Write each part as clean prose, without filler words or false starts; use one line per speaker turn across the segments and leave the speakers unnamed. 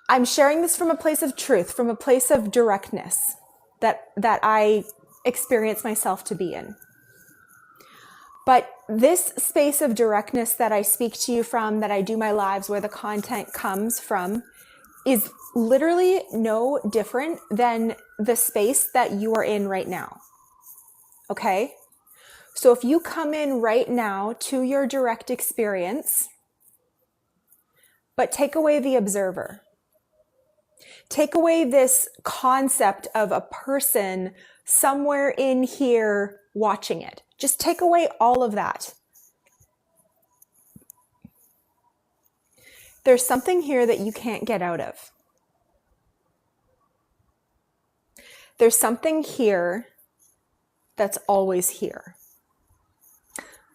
I'm sharing this from a place of truth, from a place of directness that I experience myself to be in. But this space of directness that I speak to you from, that I do my lives, where the content comes from, is literally no different than the space that you are in right now. Okay? So if you come in right now to your direct experience, but take away the observer, take away this concept of a person somewhere in here watching it. Just take away all of that. There's something here that you can't get out of. There's something here that's always here.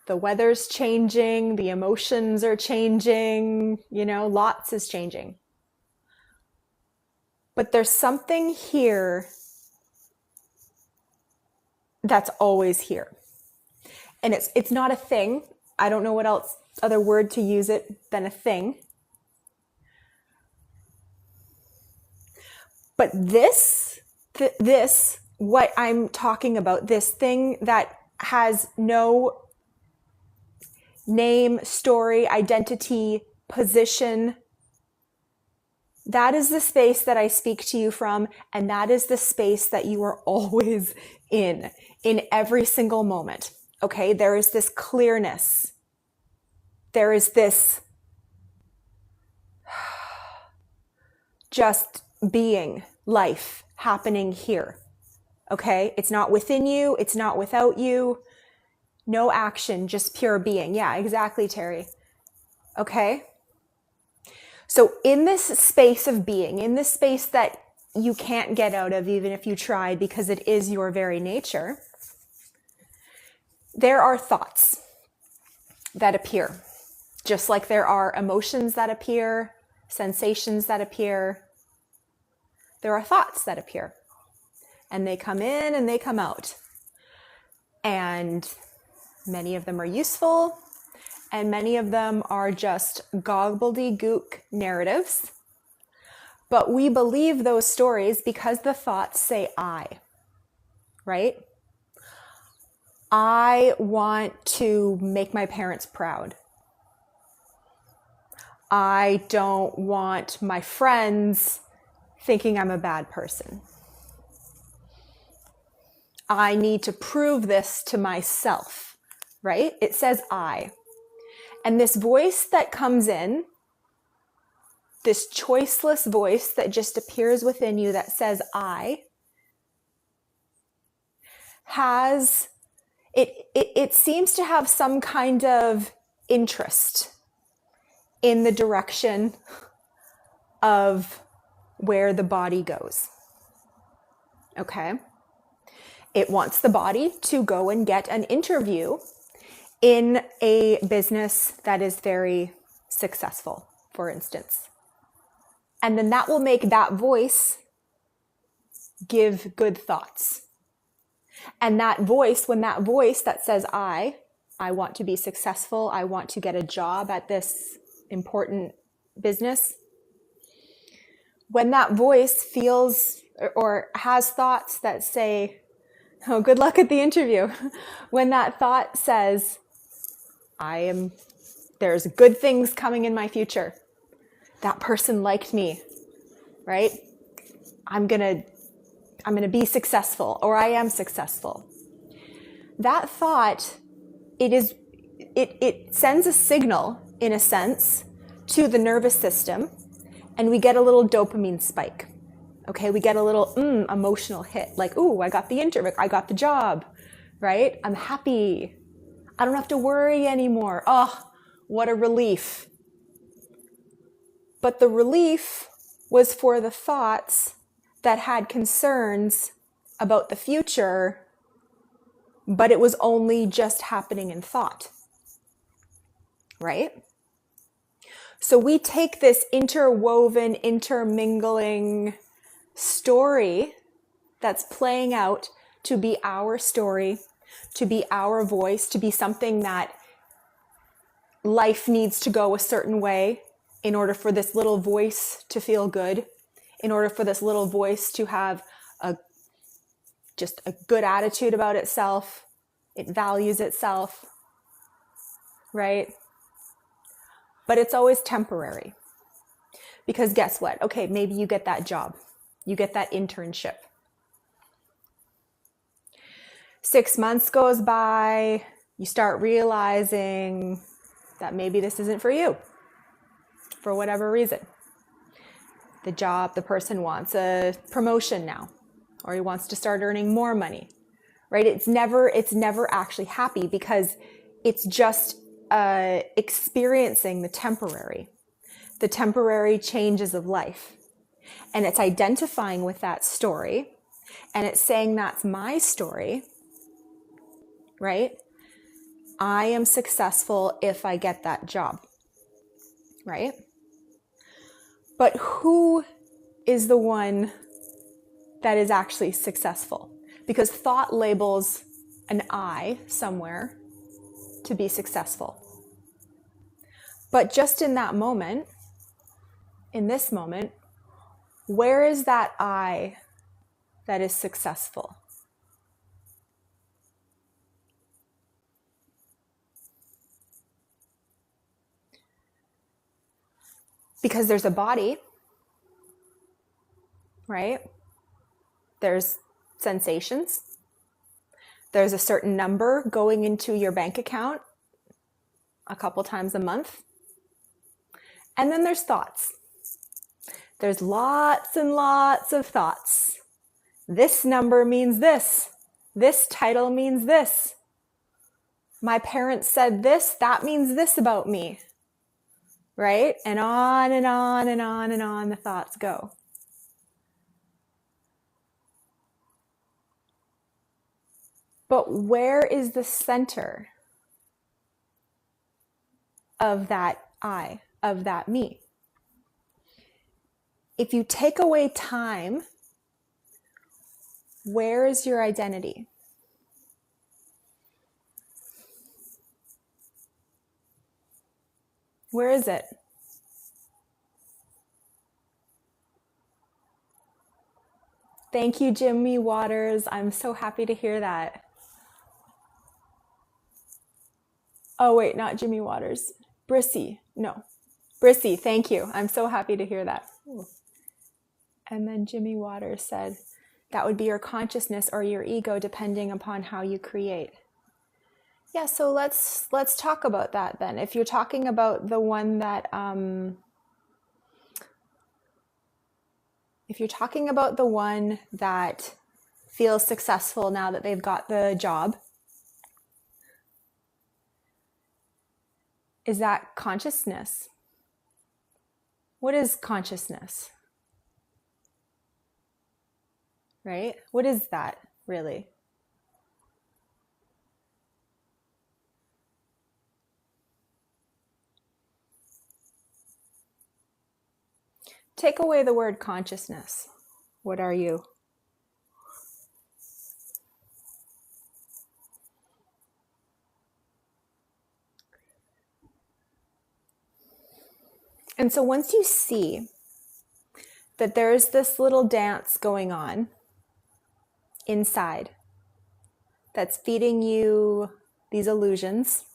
The weather's changing, the emotions are changing, lots is changing. But there's something here that's always here. And it's not a thing. I don't know what other word to use it than a thing. But this, what I'm talking about, this thing that has no name, story, identity, position, that is the space that I speak to you from, and that is the space that you are always in every single moment. Okay, there is this clearness. There is this just being, life happening here. Okay, it's not within you, it's not without you. No action, just pure being. Yeah, exactly, Terry. Okay. So in this space of being, in this space that you can't get out of even if you tried, because it is your very nature, there are thoughts that appear, just like there are emotions that appear, sensations that appear. There are thoughts that appear, and they come in and they come out. And many of them are useful, and many of them are just gobbledygook narratives. But we believe those stories because the thoughts say I, right? I want to make my parents proud. I don't want my friends thinking I'm a bad person. I need to prove this to myself, right? It says I. And this voice that comes in, this choiceless voice that just appears within you that says I, it seems to have some kind of interest in the direction of where the body goes. Okay? It wants the body to go and get an interview in a business that is very successful, for instance. And then that will make that voice give good thoughts. And that voice, when that voice that says I want to be successful, I want to get a job at this important business, when that voice feels or has thoughts that say, oh, good luck at the interview. When that thought says, there's good things coming in my future. That person liked me, right? I'm going to be successful, or I am successful. That thought, it sends a signal, in a sense, to the nervous system, and we get a little dopamine spike. Okay, we get a little emotional hit, like, ooh, I got the interview, I got the job, right? I'm happy. I don't have to worry anymore. Oh, what a relief. But the relief was for the thoughts that had concerns about the future, but it was only just happening in thought, right? So we take this interwoven, intermingling story that's playing out to be our story, to be our voice, to be something that life needs to go a certain way, in order for this little voice to feel good, in order for this little voice to have just a good attitude about itself. It values itself, right? But it's always temporary. Because guess what? Okay, maybe you get that job. You get that internship. 6 months goes by, you start realizing that maybe this isn't for you, for whatever reason. The job, the person wants a promotion now, or he wants to start earning more money, right? It's never actually happy because it's just experiencing the temporary changes of life. And it's identifying with that story, and it's saying that's my story, right? I am successful if I get that job, right? But who is the one that is actually successful? Because thought labels an I somewhere to be successful. But just in that moment, in this moment, where is that I that is successful? Because there's a body, right? There's sensations. There's a certain number going into your bank account a couple times a month. And then there's thoughts. There's lots and lots of thoughts. This number means this. This title means this. My parents said this, that means this about me. Right? And on and on and on and on the thoughts go. But where is the center of that I, of that me? If you take away time, where is your identity? Where is it? Thank you, Jimmy Waters. I'm so happy to hear that. Oh, wait, not Jimmy Waters. Brissy. No. Brissy, thank you. I'm so happy to hear that. Ooh. And then Jimmy Waters said, that would be your consciousness or your ego, depending upon how you create. Yeah, so let's talk about that then. If you're talking about the one that, feels successful now that they've got the job, is that consciousness? What is consciousness? Right? What is that really? Take away the word consciousness. What are you? And so once you see that there's this little dance going on inside that's feeding you these illusions,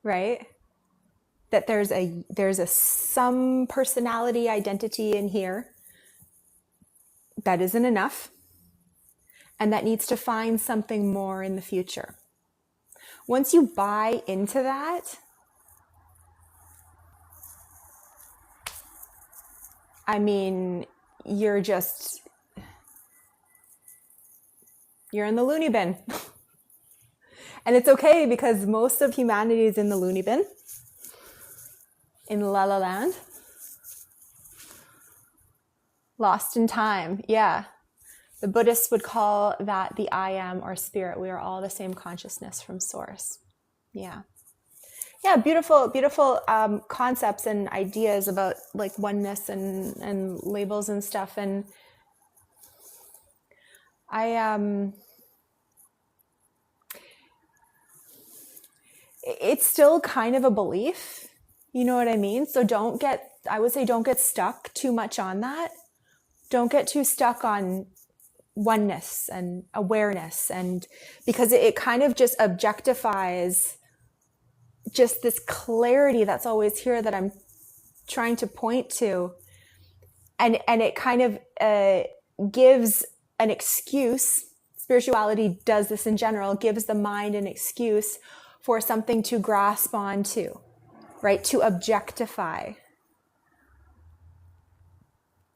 right? That there's a some personality identity in here that isn't enough, and that needs to find something more in the future. Once you buy into that, I mean, you're in the loony bin. And it's okay, because most of humanity is in the loony bin, in La La Land. Lost in time, yeah. The Buddhists would call that the I am, or spirit. We are all the same consciousness from source. Yeah. Yeah, beautiful concepts and ideas about like oneness and labels and stuff. And it's still kind of a belief. You know what I mean? So I would say don't get stuck too much on that. Don't get too stuck on oneness and awareness, and because it kind of just objectifies just this clarity that's always here that I'm trying to point to. And it kind of gives an excuse. Spirituality does this in general, gives the mind an excuse for something to grasp onto, right? To objectify.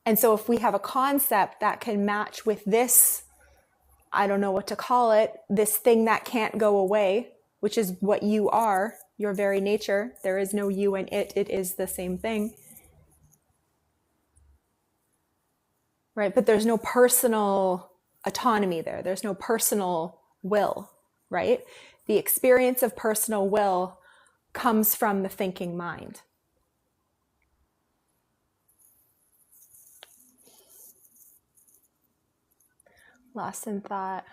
And so if we have a concept that can match with this, I don't know what to call it, this thing that can't go away, which is what you are, your very nature. There is no you and it. It is the same thing. Right? But there's no personal autonomy there. There's no personal will, right? The experience of personal will comes from the thinking mind. Lost in thought.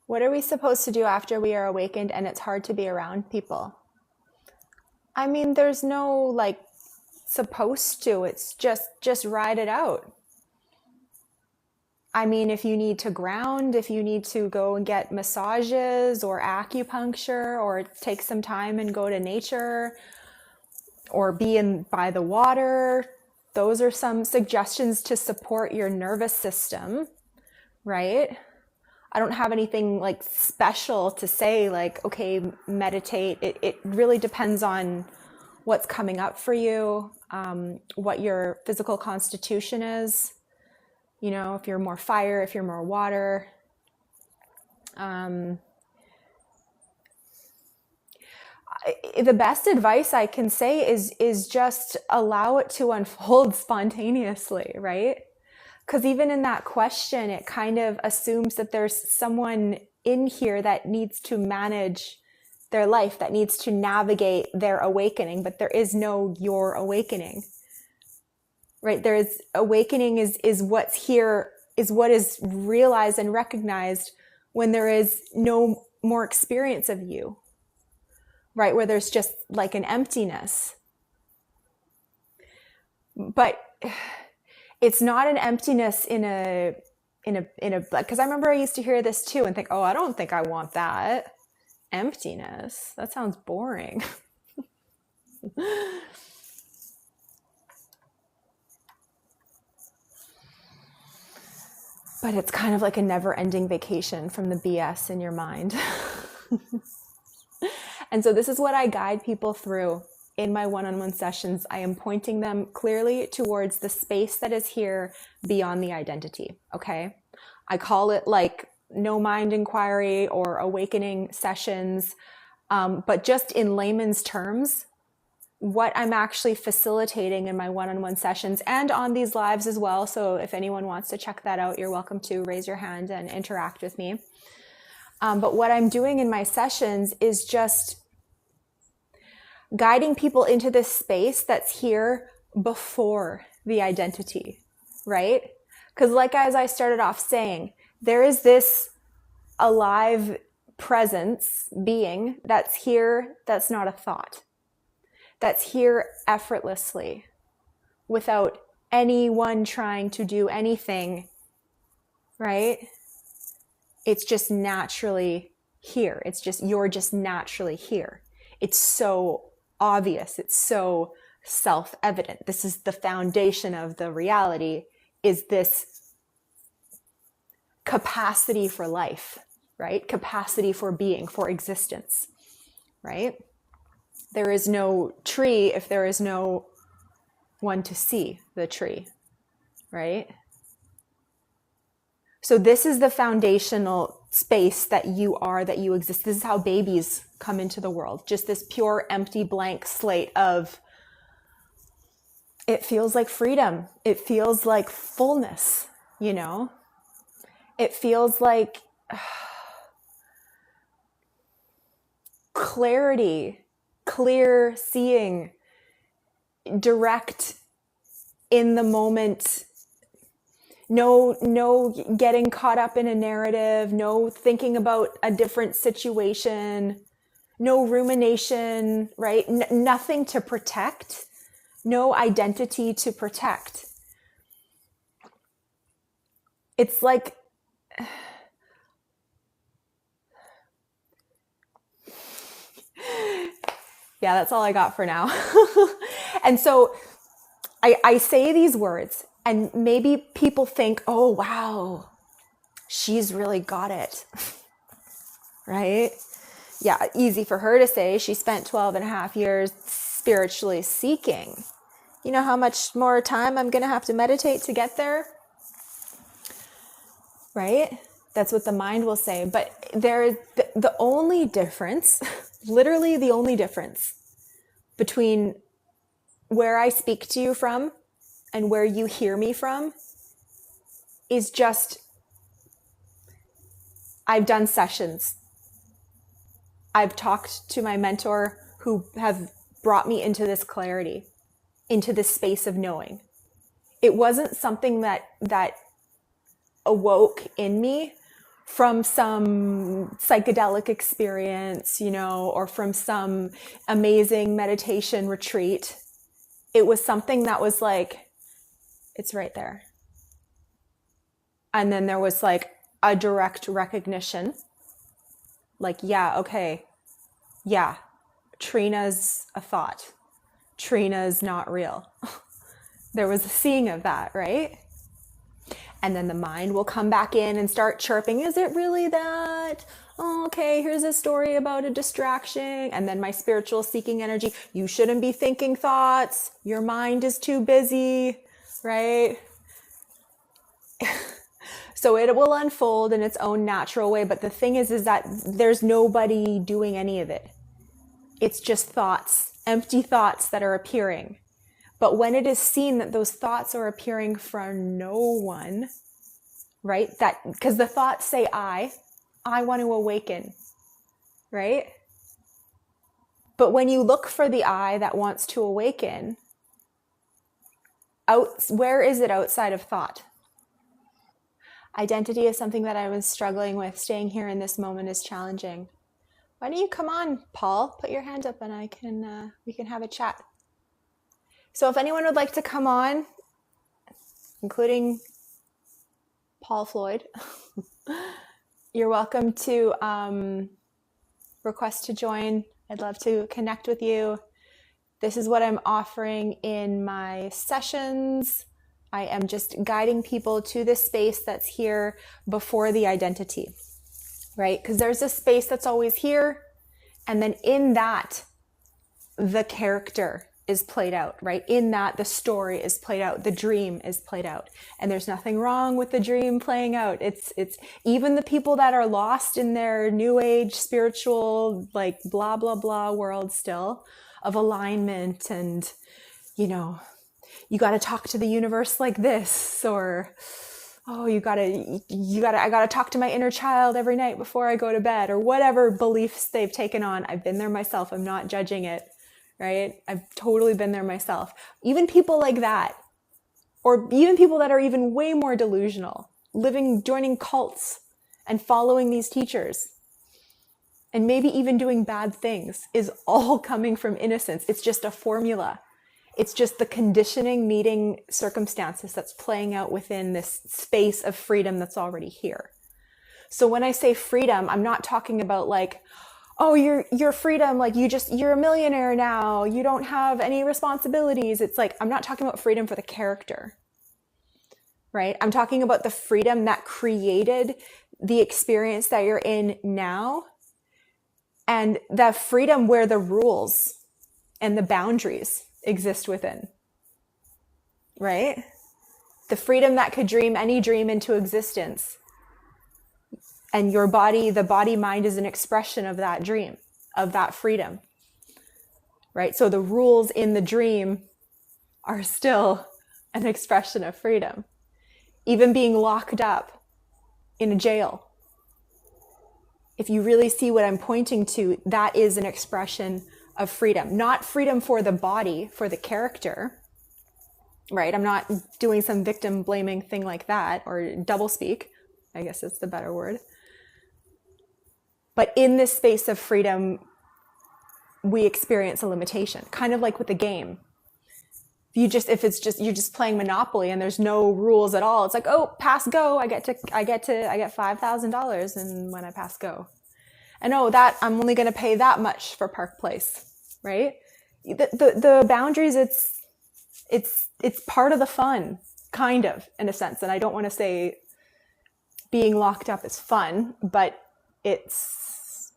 What are we supposed to do after we are awakened and it's hard to be around people? I mean, there's no supposed to. It's just ride it out. I mean, if you need to ground, if you need to go and get massages or acupuncture or take some time and go to nature or be by the water, those are some suggestions to support your nervous system, right? I don't have anything special to say okay, meditate. It really depends on what's coming up for you, what your physical constitution is. You know, if you're more fire, if you're more water. The best advice I can say is just allow it to unfold spontaneously, right? Because even in that question, it kind of assumes that there's someone in here that needs to manage their life, that needs to navigate their awakening, but there is no your awakening. Right? There is awakening is what's here, is what is realized and recognized when there is no more experience of you, right? Where there's just an emptiness. But it's not an emptiness in a, because I remember I used to hear this too and think, oh, I don't think I want that. Emptiness. That sounds boring. But it's kind of like a never-ending vacation from the BS in your mind. And so this is what I guide people through in my one-on-one sessions. I am pointing them clearly towards the space that is here beyond the identity, okay? I call it no mind inquiry or awakening sessions, but just in layman's terms, what I'm actually facilitating in my one-on-one sessions and on these lives as well. So if anyone wants to check that out, you're welcome to raise your hand and interact with me. But what I'm doing in my sessions is just guiding people into this space that's here before the identity, right? Because as I started off saying, there is this alive presence, being, that's here, that's not a thought. That's here effortlessly, without anyone trying to do anything, right? It's just naturally here. You're just naturally here. It's so obvious. It's so self-evident. This is the foundation of the reality, is this capacity for life, right? Capacity for being, for existence, right? There is no tree if there is no one to see the tree, right? So this is the foundational space that you are, that you exist. This is how babies come into the world. Just this pure, empty, blank slate of, it feels like freedom. It feels like fullness, you know? It feels like clarity, clear seeing, direct in the moment, No getting caught up in a narrative, no thinking about a different situation, no rumination, right? Nothing to protect, no identity to protect. It's like, yeah, that's all I got for now. And so I say these words, and maybe people think, oh, wow, she's really got it, right? Yeah, easy for her to say. She spent 12 and a half years spiritually seeking. You know how much more time I'm going to have to meditate to get there? Right? That's what the mind will say. But there is the only difference, literally the only difference between where I speak to you from and where you hear me from is just, I've done sessions. I've talked to my mentor who have brought me into this clarity, into this space of knowing. It wasn't something that awoke in me from some psychedelic experience, or from some amazing meditation retreat. It was something that was like, it's right there. And then there was like a direct recognition. Like, yeah, okay. Yeah, Trina's a thought. Trina's not real. There was a seeing of that, right? And then the mind will come back in and start chirping. Is it really that? Oh, okay, here's a story about a distraction. And then my spiritual seeking energy. You shouldn't be thinking thoughts. Your mind is too busy, right? So it will unfold in its own natural way. But the thing is that there's nobody doing any of it. It's just thoughts, empty thoughts that are appearing. But when it is seen that those thoughts are appearing from no one, right? That, because the thoughts say, I want to awaken, right? But when you look for the I that wants to awaken, where is it outside of thought? Identity is something that I was struggling with. Staying here in this moment is challenging. Why don't you come on, Paul? Put your hand up and we can have a chat. So if anyone would like to come on, including Paul Floyd, you're welcome to request to join. I'd love to connect with you. This is what I'm offering in my sessions. I am just guiding people to this space that's here before the identity, right? Because there's a space that's always here. And then in that, the character is played out, right? In that, the story is played out, the dream is played out, and there's nothing wrong with the dream playing out. It's even the people that are lost in their new age spiritual, like blah blah blah world still of alignment, and you got to talk to the universe like this, or oh, I got to talk to my inner child every night before I go to bed, or whatever beliefs they've taken on. I've been there myself. I'm not judging it. Right? I've totally been there myself. Even people like that, or even people that are even way more delusional, joining cults and following these teachers, and maybe even doing bad things, is all coming from innocence. It's just a formula. It's just the conditioning meeting circumstances that's playing out within this space of freedom that's already here. So when I say freedom, I'm not talking about like, oh, your freedom, like you're a millionaire now, you don't have any responsibilities. It's like, I'm not talking about freedom for the character, right? I'm talking about the freedom that created the experience that you're in now, and the freedom where the rules and the boundaries exist within, right? The freedom that could dream any dream into existence. And the body mind is an expression of that dream, of that freedom, right? So the rules in the dream are still an expression of freedom. Even being locked up in a jail. If you really see what I'm pointing to, that is an expression of freedom. Not freedom for the body, for the character, right? I'm not doing some victim blaming thing like that, or double speak, I guess is the better word. But in this space of freedom, we experience a limitation, kind of like with the game. You're just playing Monopoly and there's no rules at all. It's like, oh, pass go. I get $5,000 and when I pass go. And oh, that I'm only going to pay that much for Park Place, right? The boundaries, it's part of the fun, kind of, in a sense. And I don't want to say being locked up is fun, but it's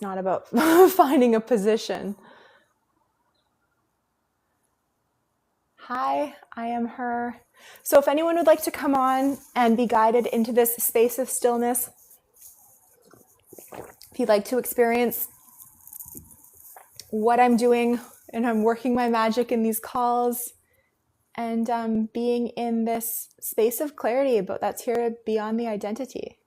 not about finding a position. Hi, I am her. So if anyone would like to come on and be guided into this space of stillness, if you'd like to experience what I'm doing, and I'm working my magic in these calls, and being in this space of clarity about that's here beyond the identity.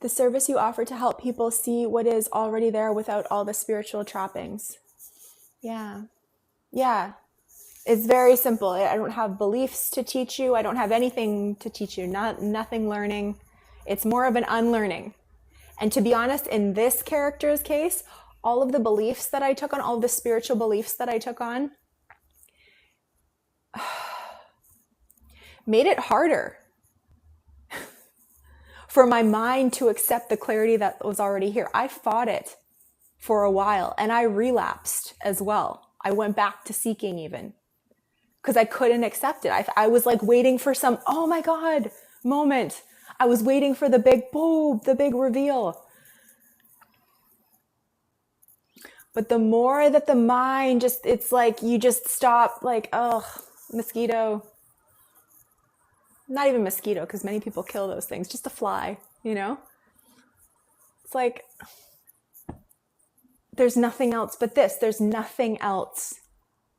The service you offer to help people see what is already there without all the spiritual trappings. Yeah. It's very simple. I don't have beliefs to teach you. I don't have anything to teach you. Nothing learning. It's more of an unlearning. And to be honest, in this character's case, all of the beliefs that I took on, all of the spiritual beliefs that I took on, made it harder for my mind to accept the clarity that was already here. I fought it for a while and I relapsed as well. I went back to seeking even because I couldn't accept it. I was like waiting for some, oh my God, moment. I was waiting for the big boom, the big reveal. But the more that the mind it's like you just stop like, oh, mosquito. Not even mosquito, because many people kill those things. Just a fly, It's like, there's nothing else but this. There's nothing else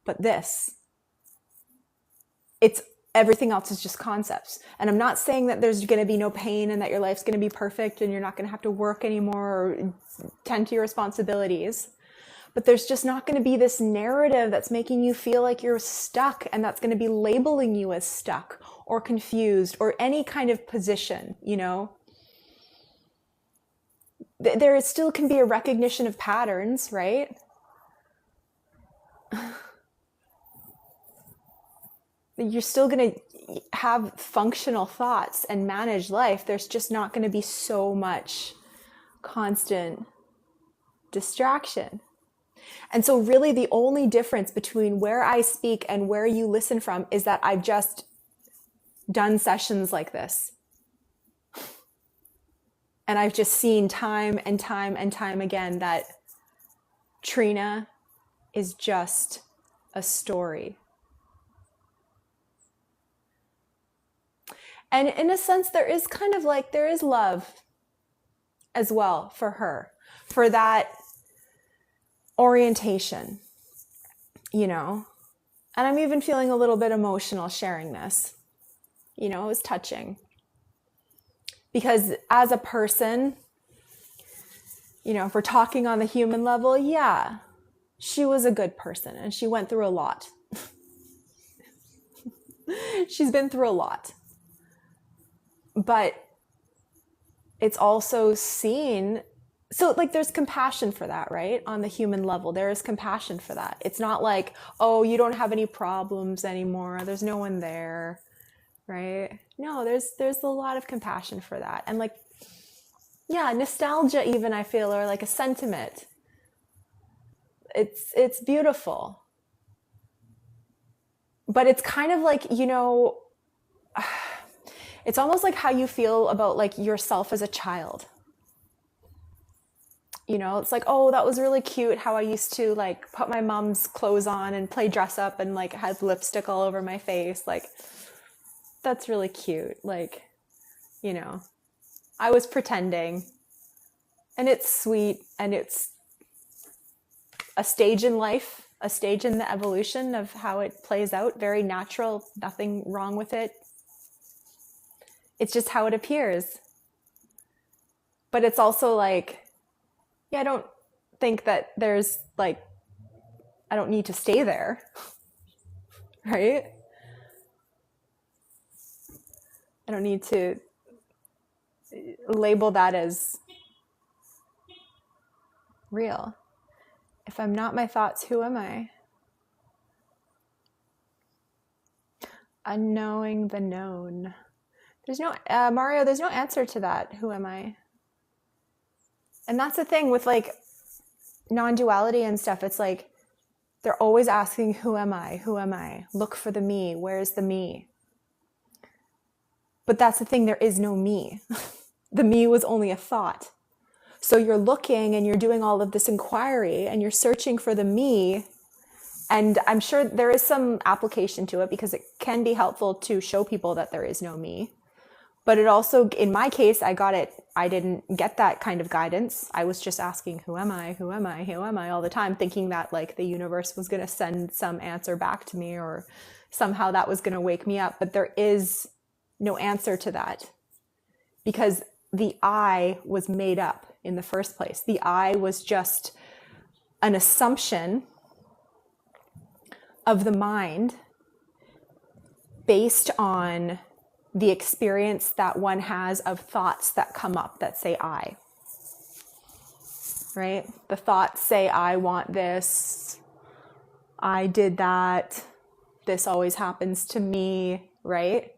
but this. Everything else is just concepts. And I'm not saying that there's going to be no pain and that your life's going to be perfect and you're not going to have to work anymore or tend to your responsibilities. But there's just not going to be this narrative that's making you feel like you're stuck and that's going to be labeling you as stuck or confused or any kind of position, There still can be a recognition of patterns, right? You're still going to have functional thoughts and manage life. There's just not going to be so much constant distraction. And so really the only difference between where I speak and where you listen from is that I've just done sessions like this. And I've just seen time and time and time again that Trina is just a story. And in a sense, there is love as well for her, for that orientation, And I'm even feeling a little bit emotional sharing this. It was touching. Because as a person, if we're talking on the human level, yeah, she was a good person and she went through a lot. She's been through a lot. But it's also seen, so like there's compassion for that, right? On the human level, there is compassion for that. It's not like, oh, you don't have any problems anymore. There's no one there, right? No, there's a lot of compassion for that. And like, yeah, nostalgia even, I feel, or like a sentiment. It's beautiful. But it's kind of like, it's almost like how you feel about like yourself as a child. It's like, oh, that was really cute how I used to like put my mom's clothes on and play dress up and like have lipstick all over my face. Like, that's really cute. Like, I was pretending, and it's sweet, and it's a stage in life, a stage in the evolution of how it plays out. Very natural, nothing wrong with it. It's just how it appears. But it's also like, Yeah, I don't think that there's like, I don't need to stay there, right? I don't need to label that as real. If I'm not my thoughts, who am I? Unknowing the known. There's no, Mario, there's no answer to that. Who am I? And that's the thing with like non-duality and stuff. It's like, they're always asking, who am I? Who am I? Look for the me. Where's the me? But that's the thing. There is no me. The me was only a thought. So you're looking and you're doing all of this inquiry and you're searching for the me. And I'm sure there is some application to it because it can be helpful to show people that there is no me. But it also, in my case, I didn't get that kind of guidance. I was just asking, who am I? Who am I? Who am I? All the time, thinking that like the universe was going to send some answer back to me or somehow that was going to wake me up. But there is no answer to that because the I was made up in the first place. The I was just an assumption of the mind based on the experience that one has of thoughts that come up that say I, right? The thoughts say, I want this, I did that, this always happens to me, right?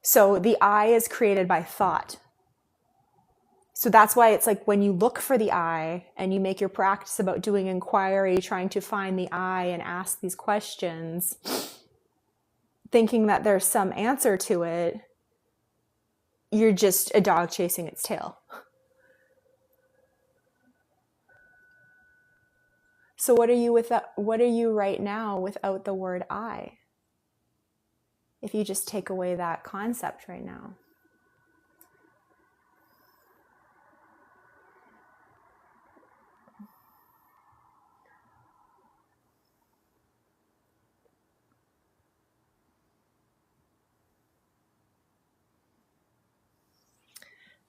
So the I is created by thought. So that's why it's like when you look for the I and you make your practice about doing inquiry, trying to find the I and ask these questions, thinking that there's some answer to it, you're just a dog chasing its tail. So what are you right now without the word I? If you just take away that concept right now.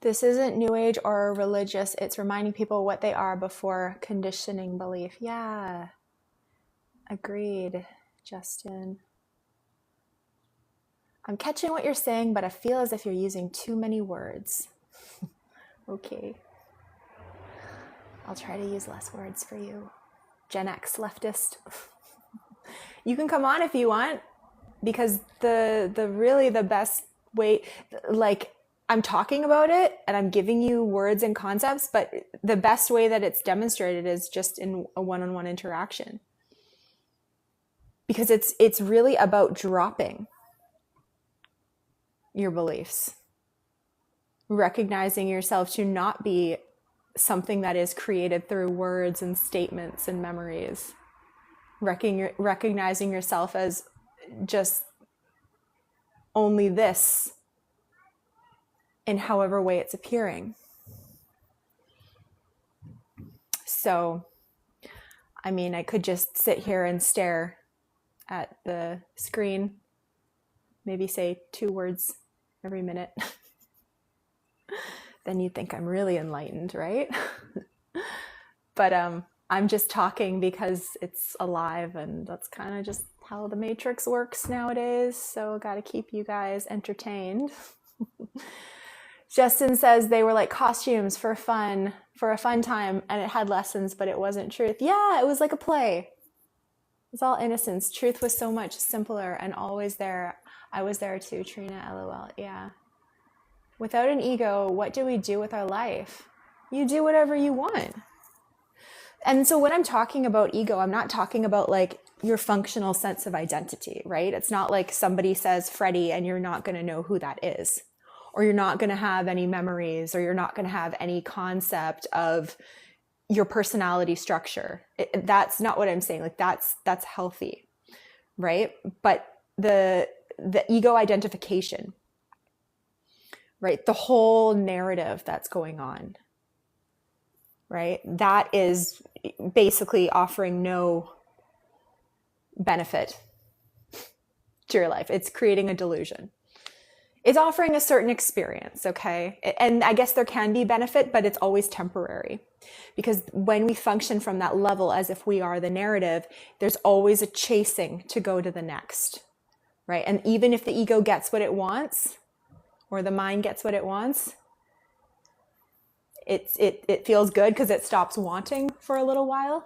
This isn't new age or religious. It's reminding people what they are before conditioning belief. Yeah. Agreed, Justin. I'm catching what you're saying, but I feel as if you're using too many words. Okay. I'll try to use less words for you. Gen X leftist. You can come on if you want, because the really the best way, like, I'm talking about it and I'm giving you words and concepts, but the best way that it's demonstrated is just in a one-on-one interaction. Because it's really about dropping your beliefs, recognizing yourself to not be something that is created through words and statements and memories, recognizing yourself as just only this in however way it's appearing. So, I mean, I could just sit here and stare at the screen, maybe say 2 words every minute. Then you'd think I'm really enlightened, right? But I'm just talking because it's alive, and that's kind of just how the Matrix works nowadays. So got to keep you guys entertained. Justin says they were like costumes for a fun time, and it had lessons, but it wasn't truth. Yeah, it was like a play. It's all innocence. Truth was so much simpler and always there. I was there too, Trina, LOL. Yeah. Without an ego, what do we do with our life? You do whatever you want. And so when I'm talking about ego, I'm not talking about like your functional sense of identity, right? It's not like somebody says Freddie and you're not going to know who that is, or you're not going to have any memories, or you're not going to have any concept of your personality structure. That's not what I'm saying. Like that's healthy, right? But the ego identification, right? The whole narrative that's going on, right? That is basically offering no benefit to your life. It's creating a delusion. It's offering a certain experience, okay? And I guess there can be benefit, but it's always temporary. Because when we function from that level as if we are the narrative, there's always a chasing to go to the next, right? And even if the ego gets what it wants, or the mind gets what it wants, it feels good because it stops wanting for a little while.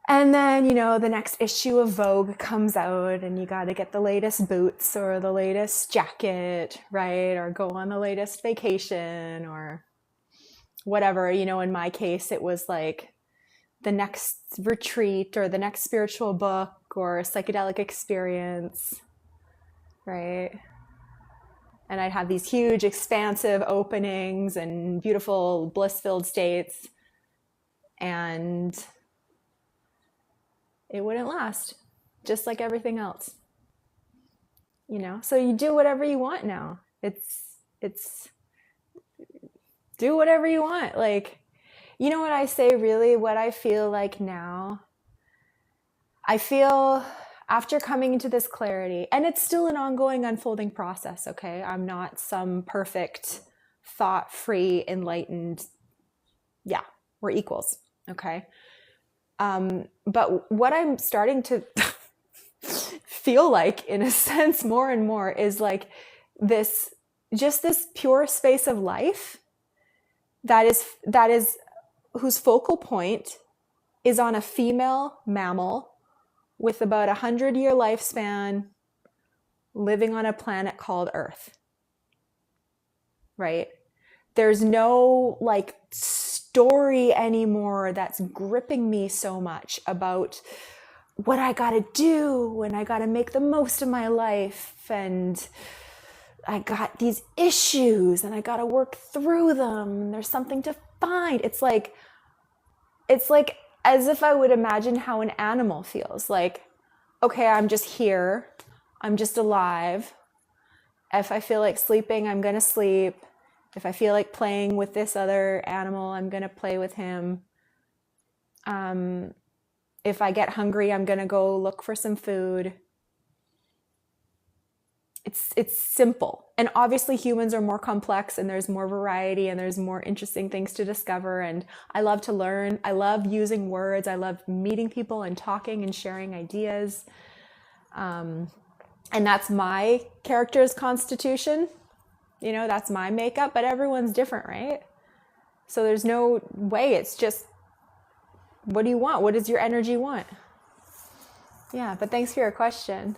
And then, you know, the next issue of Vogue comes out and you got to get the latest boots or the latest jacket, right? Or go on the latest vacation or whatever. You know, in my case, it was like the next retreat or the next spiritual book or psychedelic experience, right? And I'd have these huge, expansive openings and beautiful, bliss-filled states. And it wouldn't last, just like everything else, you know? So you do whatever you want now. It's do whatever you want. Like, you know what I say, really, what I feel like now? I feel after coming into this clarity, and it's still an ongoing unfolding process, okay? I'm not some perfect, thought-free, enlightened, yeah, we're equals, okay? But what I'm starting to feel like, in a sense, more and more is like this pure space of life that is whose focal point is on a female mammal with about 100-year lifespan living on a planet called Earth, right? There's no like story anymore that's gripping me so much about what I gotta do and I gotta make the most of my life and I got these issues and I gotta work through them and there's something to find. It's like as if I would imagine how an animal feels. Like, okay, I'm just here, I'm just alive. If I feel like sleeping, I'm gonna sleep. If I feel like playing with this other animal, I'm going to play with him. If I get hungry, I'm going to go look for some food. It's simple. And obviously humans are more complex and there's more variety and there's more interesting things to discover. And I love to learn. I love using words. I love meeting people and talking and sharing ideas. And that's my character's constitution. You know, that's my makeup, but everyone's different, right? So there's no way. It's just, what do you want? What does your energy want? Yeah, but thanks for your question.